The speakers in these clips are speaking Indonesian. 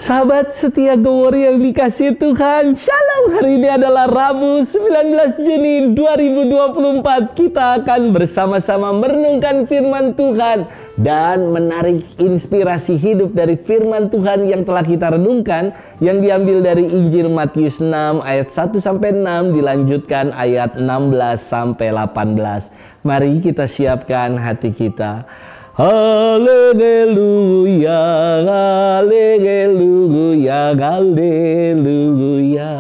Sahabat setia Gowori yang dikasihi Tuhan, Shalom. Hari ini adalah Rabu 19 Juni 2024. Kita akan bersama-sama merenungkan firman Tuhan dan menarik inspirasi hidup dari firman Tuhan yang telah kita renungkan, yang diambil dari Injil Matius 6 ayat 1-6, dilanjutkan ayat 16-18. Mari kita siapkan hati kita. Haleluya, haleluya, haleluya.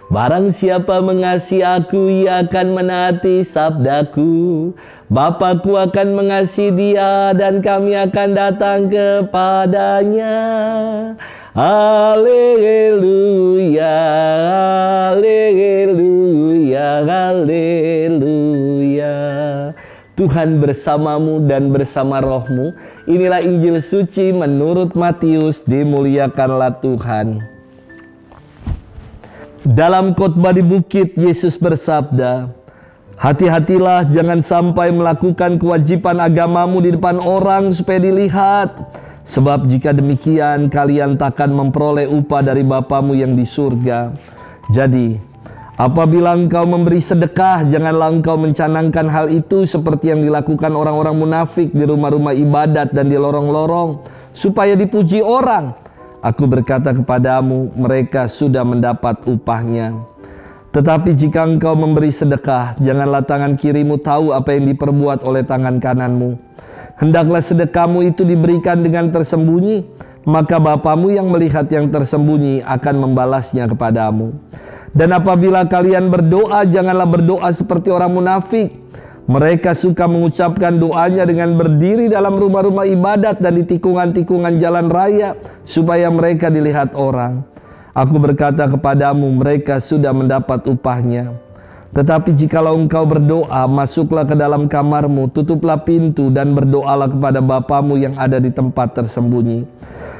Barang siapa mengasihi aku, ia akan menaati sabdaku. Bapakku akan mengasihi dia, dan kami akan datang kepadanya. Haleluya, haleluya, haleluya. Tuhan bersamamu dan bersama rohmu. Inilah Injil suci menurut Matius. Dimuliakanlah Tuhan. Dalam khotbah di bukit, Yesus bersabda, "Hati-hatilah, jangan sampai melakukan kewajiban agamamu di depan orang supaya dilihat. Sebab jika demikian, kalian takkan memperoleh upah dari Bapamu yang di surga. Jadi, apabila engkau memberi sedekah, janganlah engkau mencanangkan hal itu seperti yang dilakukan orang-orang munafik di rumah-rumah ibadat dan di lorong-lorong, supaya dipuji orang. Aku berkata kepadamu, mereka sudah mendapat upahnya. Tetapi jika engkau memberi sedekah, janganlah tangan kirimu tahu apa yang diperbuat oleh tangan kananmu. Hendaklah sedekahmu itu diberikan dengan tersembunyi, maka Bapamu yang melihat yang tersembunyi akan membalasnya kepadamu. Dan apabila kalian berdoa, janganlah berdoa seperti orang munafik. Mereka suka mengucapkan doanya dengan berdiri dalam rumah-rumah ibadat dan di tikungan-tikungan jalan raya, supaya mereka dilihat orang. Aku berkata kepadamu, mereka sudah mendapat upahnya. Tetapi jikalau engkau berdoa, masuklah ke dalam kamarmu, tutuplah pintu, dan berdoalah kepada Bapamu yang ada di tempat tersembunyi.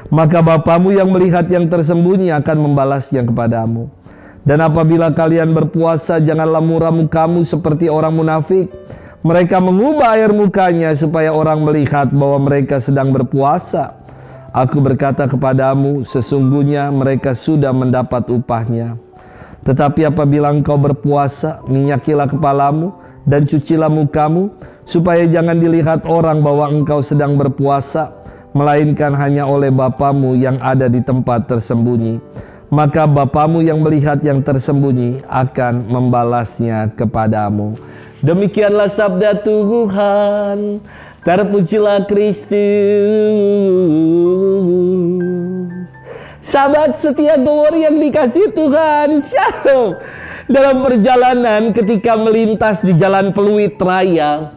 Maka Bapamu yang melihat yang tersembunyi akan membalasnya kepadamu. Dan apabila kalian berpuasa, janganlah muram mukamu seperti orang munafik. Mereka mengubah air mukanya supaya orang melihat bahwa mereka sedang berpuasa. Aku berkata kepadamu, sesungguhnya mereka sudah mendapat upahnya. Tetapi apabila engkau berpuasa, minyakilah kepalamu dan cucilah mukamu, supaya jangan dilihat orang bahwa engkau sedang berpuasa, melainkan hanya oleh Bapamu yang ada di tempat tersembunyi. Maka Bapamu yang melihat yang tersembunyi akan membalasnya kepadamu." Demikianlah sabda Tuhan. Terpujilah Kristus. Sahabat setia Gowori yang dikasihi Tuhan, Shalom. Dalam perjalanan ketika melintas di jalan Peluit Raya,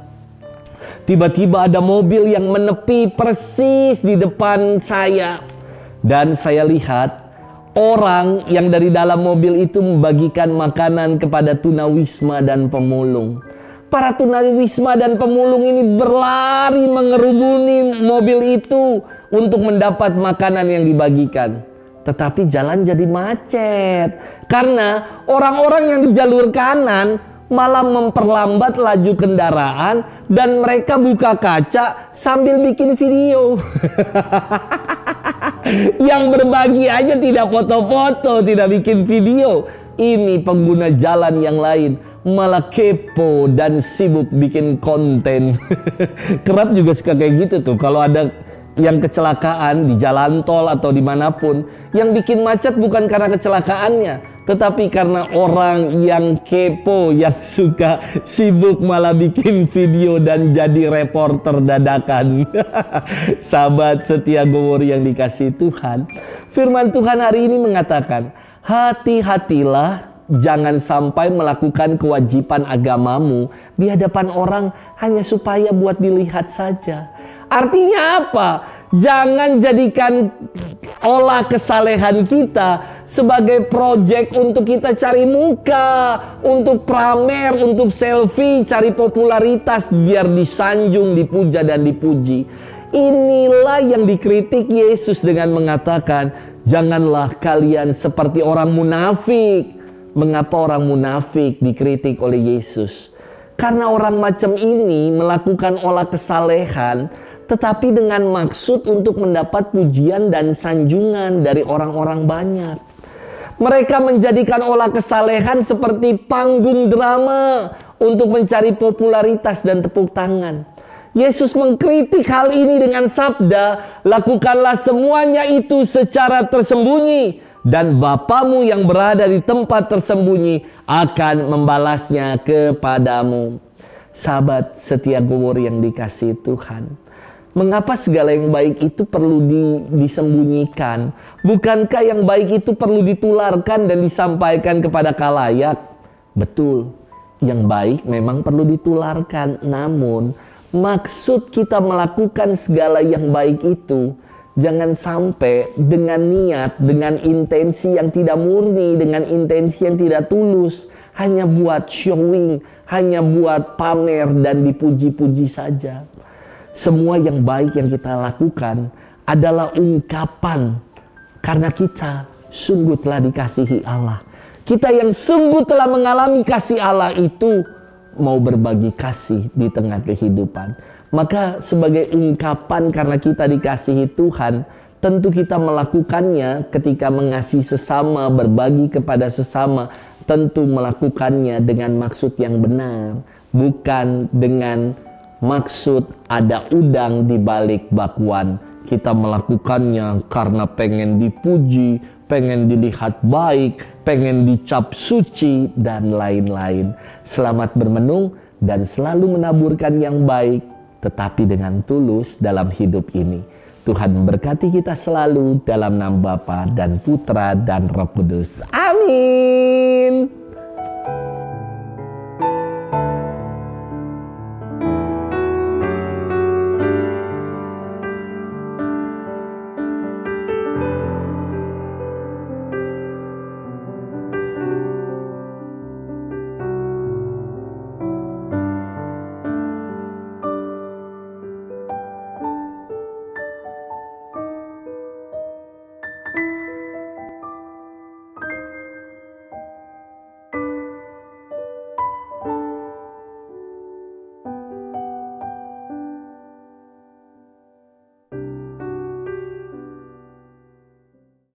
tiba-tiba ada mobil yang menepi persis di depan saya. Dan saya lihat orang yang dari dalam mobil itu membagikan makanan kepada tunawisma dan pemulung. Para tunawisma dan pemulung ini berlari mengerubuni mobil itu untuk mendapat makanan yang dibagikan. Tetapi jalan jadi macet karena orang-orang yang di jalur kanan malah memperlambat laju kendaraan dan mereka buka kaca sambil bikin video. Yang berbagi aja tidak foto-foto, tidak bikin video. Ini pengguna jalan yang lain malah kepo dan sibuk bikin konten. Kerap juga suka kayak gitu tuh. Kalau ada yang kecelakaan di jalan tol atau dimanapun, yang bikin macet bukan karena kecelakaannya, tetapi karena orang yang kepo, yang suka sibuk malah bikin video dan jadi reporter dadakan. Sahabat setia Gowori yang dikasihi Tuhan, firman Tuhan hari ini mengatakan, hati-hatilah, jangan sampai melakukan kewajiban agamamu di hadapan orang hanya supaya buat dilihat saja. Artinya apa? Jangan jadikan olah kesalehan kita sebagai proyek untuk kita cari muka, untuk pamer, untuk selfie, cari popularitas biar disanjung, dipuja dan dipuji. Inilah yang dikritik Yesus dengan mengatakan, janganlah kalian seperti orang munafik. Mengapa orang munafik dikritik oleh Yesus? Karena orang macam ini melakukan olah kesalehan tetapi dengan maksud untuk mendapat pujian dan sanjungan dari orang-orang banyak. Mereka menjadikan olah kesalehan seperti panggung drama untuk mencari popularitas dan tepuk tangan. Yesus mengkritik hal ini dengan sabda, "Lakukanlah semuanya itu secara tersembunyi, dan Bapamu yang berada di tempat tersembunyi akan membalasnya kepadamu." Sahabat setia gowor yang dikasihi Tuhan, mengapa segala yang baik itu perlu disembunyikan? Bukankah yang baik itu perlu ditularkan dan disampaikan kepada khalayak? Betul, yang baik memang perlu ditularkan. Namun, maksud kita melakukan segala yang baik itu jangan sampai dengan niat, dengan intensi yang tidak murni, dengan intensi yang tidak tulus, hanya buat showing, hanya buat pamer dan dipuji-puji saja. Semua yang baik yang kita lakukan adalah ungkapan karena kita sungguh telah dikasihi Allah. Kita yang sungguh telah mengalami kasih Allah itu mau berbagi kasih di tengah kehidupan. Maka sebagai ungkapan karena kita dikasihi Tuhan, tentu kita melakukannya ketika mengasihi sesama, berbagi kepada sesama. Tentu melakukannya dengan maksud yang benar, bukan dengan maksud ada udang di balik bakwan. Kita melakukannya karena pengen dipuji, pengen dilihat baik, pengen dicap suci, dan lain-lain. Selamat bermenung dan selalu menaburkan yang baik, tetapi dengan tulus dalam hidup ini. Tuhan memberkati kita selalu dalam nama Bapa dan Putra dan Roh Kudus. Amin.